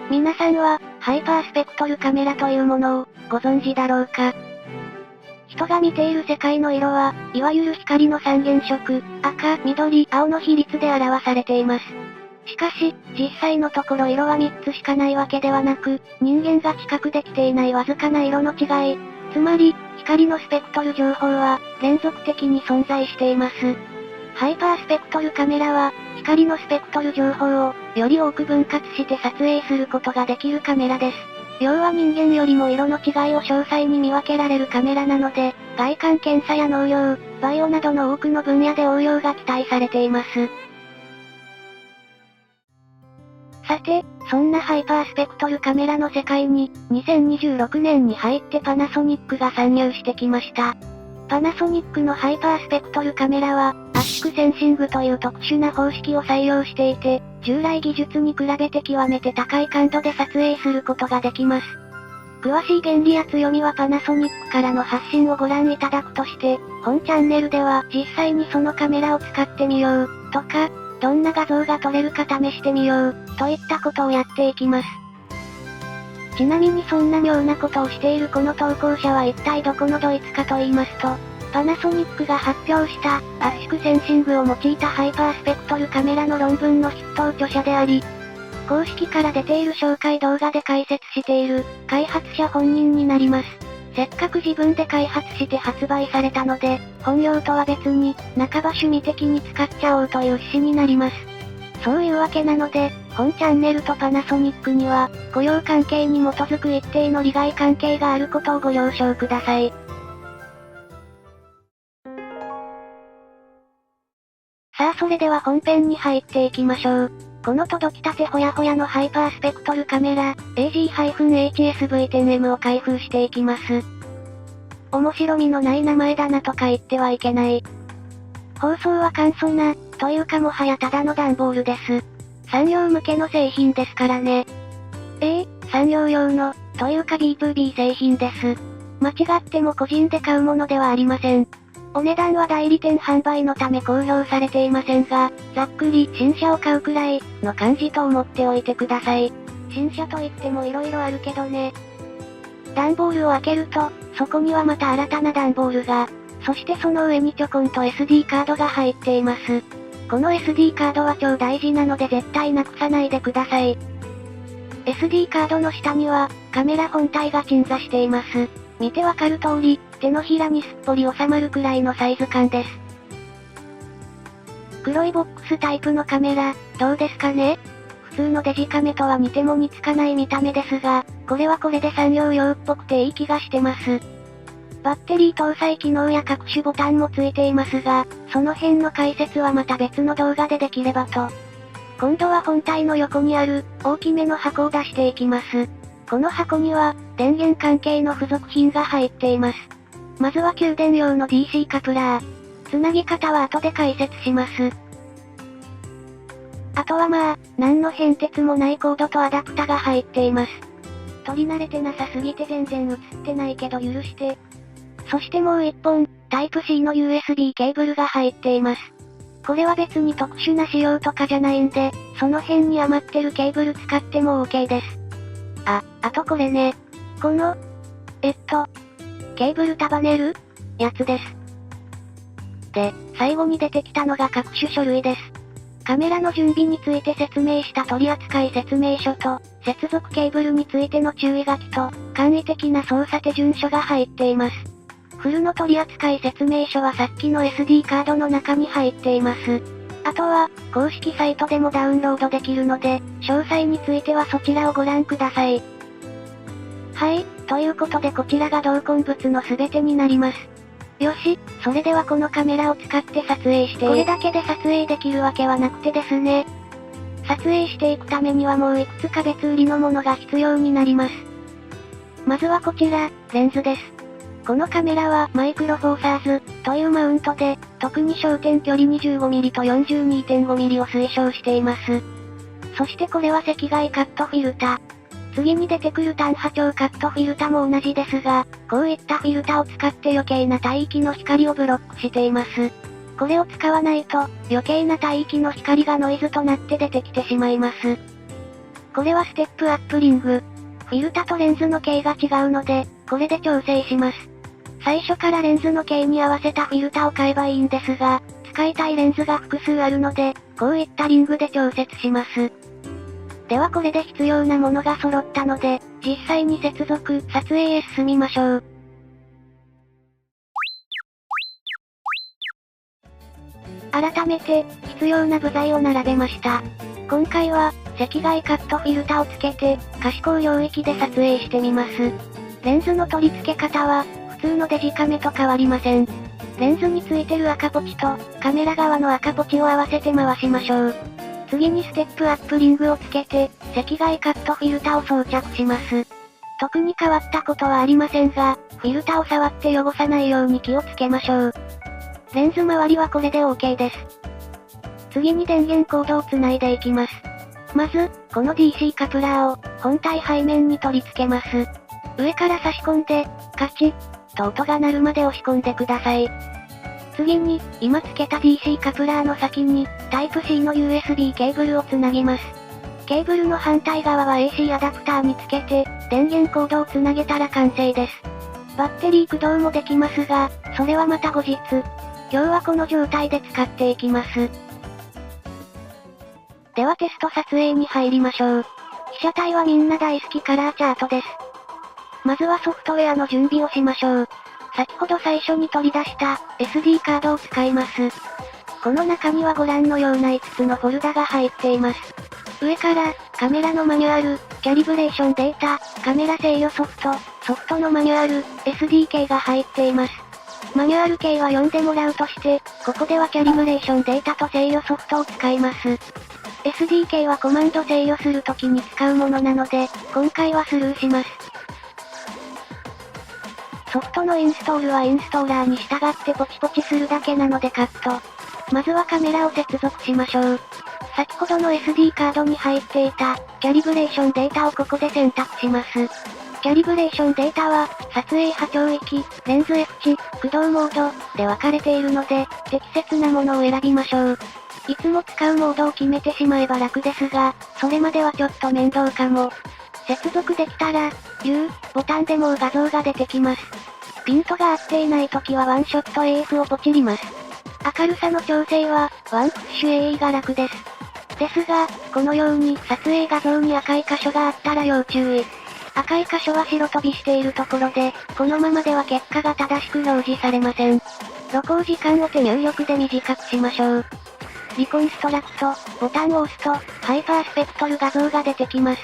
皆さんは、ハイパースペクトルカメラというものを、ご存知だろうか？人が見ている世界の色は、いわゆる光の三原色、赤、緑、青の比率で表されています。しかし、実際のところ色は3つしかないわけではなく、人間が知覚できていないわずかな色の違い、つまり、光のスペクトル情報は、連続的に存在しています。ハイパースペクトルカメラは、光のスペクトル情報を、より多く分割して撮影することができるカメラです。要は人間よりも色の違いを詳細に見分けられるカメラなので、外観検査や農業、バイオなどの多くの分野で応用が期待されています。さて、そんなハイパースペクトルカメラの世界に、2026年に入ってパナソニックが参入してきました。パナソニックのハイパースペクトルカメラは、圧縮センシングという特殊な方式を採用していて、従来技術に比べて極めて高い感度で撮影することができます。詳しい原理や強みはパナソニックからの発信をご覧いただくとして、本チャンネルでは実際にそのカメラを使ってみよう、とか、どんな画像が撮れるか試してみよう、といったことをやっていきます。ちなみにそんな妙なことをしているこの投稿者は一体どこのドイツかと言いますと、パナソニックが発表した圧縮センシングを用いたハイパースペクトルカメラの論文の筆頭著者であり、公式から出ている紹介動画で解説している開発者本人になります。せっかく自分で開発して発売されたので、本業とは別に、半ば趣味的に使っちゃおうという趣旨になります。そういうわけなので、本チャンネルとパナソニックには、雇用関係に基づく一定の利害関係があることをご了承ください。さあそれでは本編に入っていきましょう。この届きたてほやほやのハイパースペクトルカメラ、AG-HSV10M を開封していきます。面白みのない名前だなとか言ってはいけない。包装は簡素な、というかもはやただの段ボールです。産業向けの製品ですからね。産業用の、というか B2B 製品です。間違っても個人で買うものではありません。お値段は代理店販売のため公表されていませんが、ざっくり新車を買うくらいの感じと思っておいてください。新車といっても色々あるけどね。段ボールを開けると、そこにはまた新たな段ボールが、そしてその上にちょこんと SD カードが入っています。この SD カードは超大事なので絶対なくさないでください。SD カードの下には、カメラ本体が鎮座しています。見てわかる通り、手のひらにすっぽり収まるくらいのサイズ感です。黒いボックスタイプのカメラ、どうですかね？普通のデジカメとは似ても似つかない見た目ですが、これはこれで産業用っぽくていい気がしてます。バッテリー搭載機能や各種ボタンもついていますが、その辺の解説はまた別の動画でできればと。今度は本体の横にある、大きめの箱を出していきます。この箱には、電源関係の付属品が入っています。まずは給電用の DC カプラー。つなぎ方は後で解説します。あとはまあ、何の変哲もないコードとアダプタが入っています。取り慣れてなさすぎて全然映ってないけど許して。そしてもう一本、タイプ C の USB ケーブルが入っています。これは別に特殊な仕様とかじゃないんで、その辺に余ってるケーブル使っても OK です。あとこれね。この、ケーブル束ねるやつです。で、最後に出てきたのが各種書類です。カメラの準備について説明した取扱説明書と、接続ケーブルについての注意書きと、簡易的な操作手順書が入っています。フルの取扱説明書はさっきの SD カードの中に入っています。あとは、公式サイトでもダウンロードできるので、詳細についてはそちらをご覧ください。はい、ということでこちらが同梱物の全てになります。よし、それではこのカメラを使って撮影してこれだけで撮影できるわけはなくてですね。撮影していくためにはもういくつか別売りのものが必要になります。まずはこちら、レンズです。このカメラはマイクロフォーサーズというマウントで、特に焦点距離 25mm と 42.5mm を推奨しています。そしてこれは赤外カットフィルタ。次に出てくる単波長カットフィルタも同じですが、こういったフィルタを使って余計な帯域の光をブロックしています。これを使わないと、余計な帯域の光がノイズとなって出てきてしまいます。これはステップアップリング。フィルタとレンズの径が違うので、これで調整します。最初からレンズの径に合わせたフィルタを買えばいいんですが、使いたいレンズが複数あるので、こういったリングで調節します。ではこれで必要なものが揃ったので、実際に接続、撮影へ進みましょう。改めて、必要な部材を並べました。今回は、赤外カットフィルタをつけて、可視光領域で撮影してみます。レンズの取り付け方は、普通のデジカメと変わりません。レンズについてる赤ポチと、カメラ側の赤ポチを合わせて回しましょう。次にステップアップリングをつけて、赤外カットフィルタを装着します。特に変わったことはありませんが、フィルタを触って汚さないように気をつけましょう。レンズ周りはこれで OK です。次に電源コードをつないでいきます。まず、この DC カプラーを、本体背面に取り付けます。上から差し込んで、カチッ、と音が鳴るまで押し込んでください。次に、今付けた DC カプラーの先に、タイプ C の USB ケーブルをつなぎます。ケーブルの反対側は AC アダプターにつけて、電源コードをつなげたら完成です。バッテリー駆動もできますが、それはまた後日。今日はこの状態で使っていきます。ではテスト撮影に入りましょう。被写体はみんな大好きカラーチャートです。まずはソフトウェアの準備をしましょう。先ほど最初に取り出した SD カードを使います。この中にはご覧のような5つのフォルダが入っています。上から、カメラのマニュアル、キャリブレーションデータ、カメラ制御ソフト、ソフトのマニュアル、SD 系が入っています。マニュアル系は読んでもらうとして、ここではキャリブレーションデータと制御ソフトを使います。SD 系はコマンド制御するときに使うものなので、今回はスルーします。ソフトのインストールはインストーラーに従ってポチポチするだけなのでカット。まずはカメラを接続しましょう。先ほどの SD カードに入っていた、キャリブレーションデータをここで選択します。キャリブレーションデータは、撮影波長域、レンズ F 値、駆動モード、で分かれているので、適切なものを選びましょう。いつも使うモードを決めてしまえば楽ですが、それまではちょっと面倒かも。接続できたら、U、ボタンでもう画像が出てきます。ピントが合っていない時はワンショット AF をポチります。明るさの調整は、ワンプッシュ AE が楽です。ですが、このように撮影画像に赤い箇所があったら要注意。赤い箇所は白飛びしているところで、このままでは結果が正しく表示されません。露光時間を手入力で短くしましょう。リコンストラクト、ボタンを押すと、ハイパースペクトル画像が出てきます。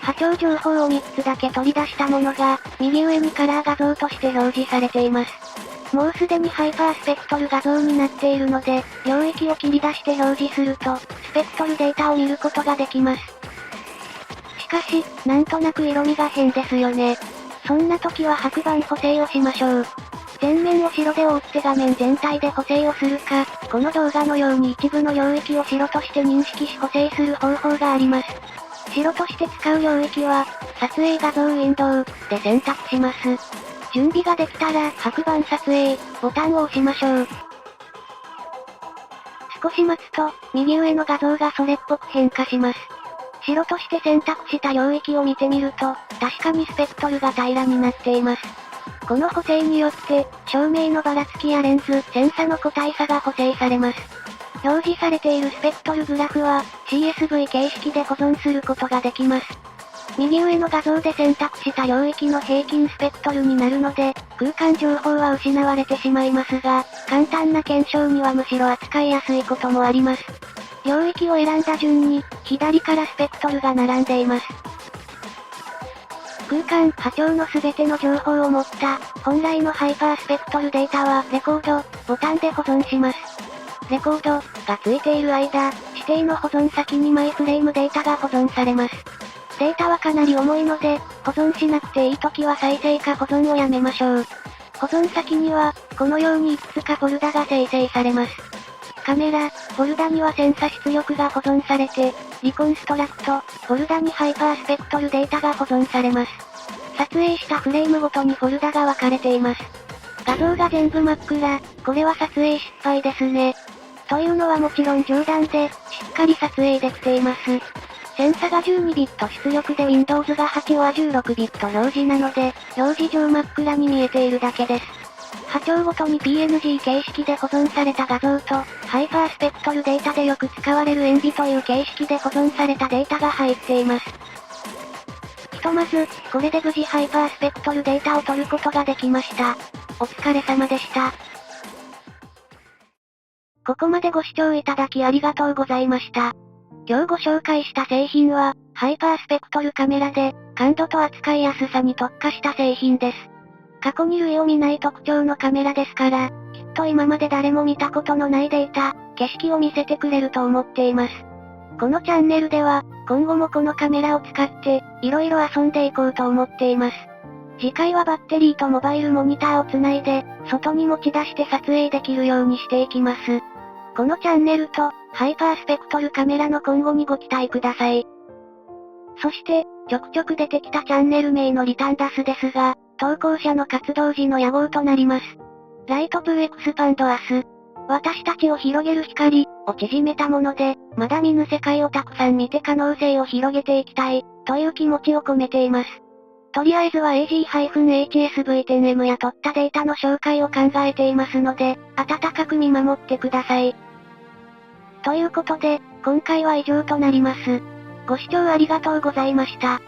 波長情報を3つだけ取り出したものが、右上にカラー画像として表示されています。もうすでにハイパースペクトル画像になっているので、領域を切り出して表示すると、スペクトルデータを見ることができます。しかし、なんとなく色味が変ですよね。そんな時は白板補正をしましょう。全面を白で覆って画面全体で補正をするか、この動画のように一部の領域を白として認識し補正する方法があります。白として使う領域は、撮影画像ウィンドウで選択します。準備ができたら白板撮影ボタンを押しましょう。少し待つと、右上の画像がそれっぽく変化します。白として選択した領域を見てみると、確かにスペクトルが平らになっています。この補正によって、照明のばらつきやレンズ、センサの個体差が補正されます。表示されているスペクトルグラフは、CSV 形式で保存することができます。右上の画像で選択した領域の平均スペクトルになるので、空間情報は失われてしまいますが、簡単な検証にはむしろ扱いやすいこともあります。領域を選んだ順に、左からスペクトルが並んでいます。空間、波長のすべての情報を持った、本来のハイパースペクトルデータは、レコード、ボタンで保存します。レコード、がついている間、指定の保存先にマイフレームデータが保存されます。データはかなり重いので、保存しなくていいときは再生か保存をやめましょう。保存先には、このようにいくつかフォルダが生成されます。カメラ、フォルダにはセンサ出力が保存されて、リコンストラクト、フォルダにハイパースペクトルデータが保存されます。撮影したフレームごとにフォルダが分かれています。画像が全部真っ暗、これは撮影失敗ですね。というのはもちろん冗談で、しっかり撮影できています。センサが12ビット出力で Windows が8は16ビット表示なので、表示上真っ暗に見えているだけです。波長ごとに PNG 形式で保存された画像と、ハイパースペクトルデータでよく使われる ENVI という形式で保存されたデータが入っています。ひとまず、これで無事ハイパースペクトルデータを取ることができました。お疲れ様でした。ここまでご視聴いただきありがとうございました。今日ご紹介した製品は、ハイパースペクトルカメラで、感度と扱いやすさに特化した製品です。過去に類を見ない特徴のカメラですから、きっと今まで誰も見たことのないデータ、景色を見せてくれると思っています。このチャンネルでは、今後もこのカメラを使って、色々遊んでいこうと思っています。次回はバッテリーとモバイルモニターをつないで、外に持ち出して撮影できるようにしていきます。このチャンネルと、ハイパースペクトルカメラの今後にご期待ください。そして、ちょくちょく出てきたチャンネル名のリタンダスですが、投稿者の活動時の屋号となります。ライトプーエクスパンドアス。私たちを広げる光を縮めたもので、まだ見ぬ世界をたくさん見て可能性を広げていきたい、という気持ちを込めています。とりあえずは AG-HSV10M や取ったデータの紹介を考えていますので、温かく見守ってください。ということで、今回は以上となります。ご視聴ありがとうございました。